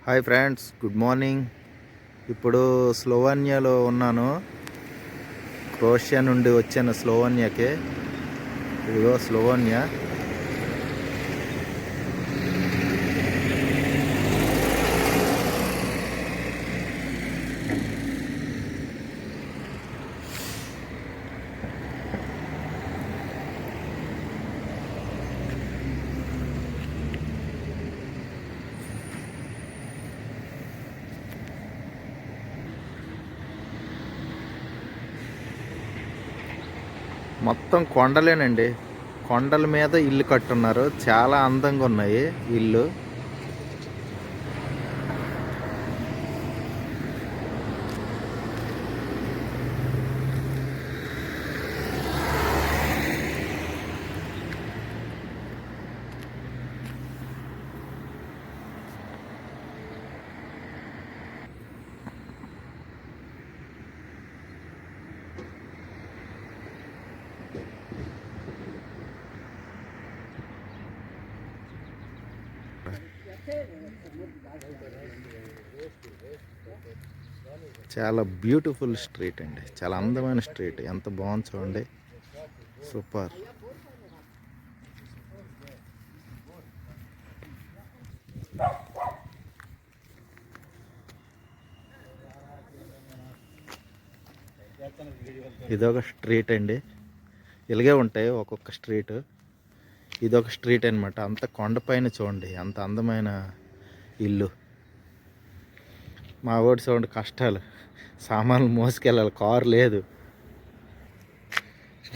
Hi friends, good morning. ఇప్పుడు స్లోవేనియాలో ఉన్నాను. Croatia నుండి వచ్చాను స్లోవేనియాకి. ఇదిగో స్లోవేనియా. మొత్తం కొండలేనండి. కొండల మీద ఇల్లు కట్టున్నారు. చాలా అందంగా ఉన్నాయి ఇల్లు. చాలా బ్యూటిఫుల్ స్ట్రీట్ అండి. చాలా అందమైన స్ట్రీట్. ఎంత బాగుంది చూడండి. సూపర్. ఇదొక స్ట్రీట్ అండి. ఇలాగే ఉంటాయి ఒక్కొక్క స్ట్రీట్. ఇదొక స్ట్రీట్ అనమాట. అంత కొండపైన చూడండి అంత అందమైన ఇల్లు. మా ఓడి చూడండి కష్టాలు. సామాన్లు మోసుకెళ్ళాలి, కారు లేదు.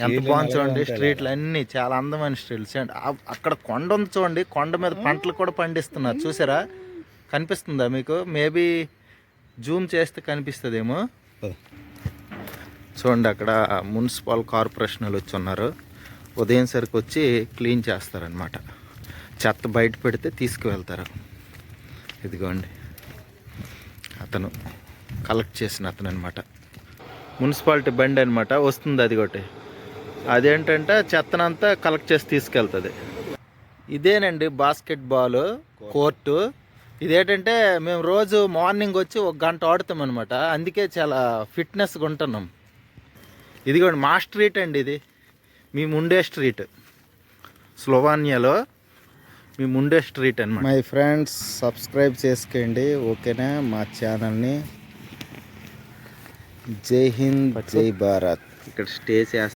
ఎంత బాగుంది చూడండి. స్ట్రీట్లు అన్నీ చాలా అందమైన స్ట్రీట్లు చూడండి. అక్కడ కొండ ఉంది చూడండి. కొండ మీద పంటలు కూడా పండిస్తున్నారు. చూసారా? కనిపిస్తుందా మీకు? మేబీ జూమ్ చేస్తే కనిపిస్తుందేమో. చూడండి, అక్కడ మున్సిపల్ కార్పొరేషన్ వాళ్ళు వచ్చి ఉన్నారు. ఉదయం సరికి వచ్చి క్లీన్ చేస్తారనమాట. చెత్త బయట పెడితే తీసుకువెళ్తారు. ఇదిగోండి, అతను కలెక్ట్ చేసిన అతను అనమాట. మున్సిపాలిటీ బండి అనమాట వస్తుంది. అది ఒకటి అదేంటంటే చెత్తనంతా కలెక్ట్ చేసి తీసుకెళ్తుంది. ఇదేనండి బాస్కెట్బాల్ కోర్టు. ఇదేంటంటే మేము రోజు మార్నింగ్ వచ్చి 1 గంట ఆడుతాం అనమాట. అందుకే చాలా ఫిట్నెస్గా ఉంటున్నాం. ఇదిగోండి మా స్ట్రీట్ అండి. ఇది మేము ఉండే స్ట్రీట్ స్లోవేనియాలో. మేము ఉండే స్ట్రీట్ అనమాట. మై ఫ్రెండ్స్, సబ్స్క్రైబ్ చేసుకోండి, ఓకేనా? మా ఛానల్ని. జై హింద్, జై భారత్. ఇక్కడ స్టే చేస్తాం.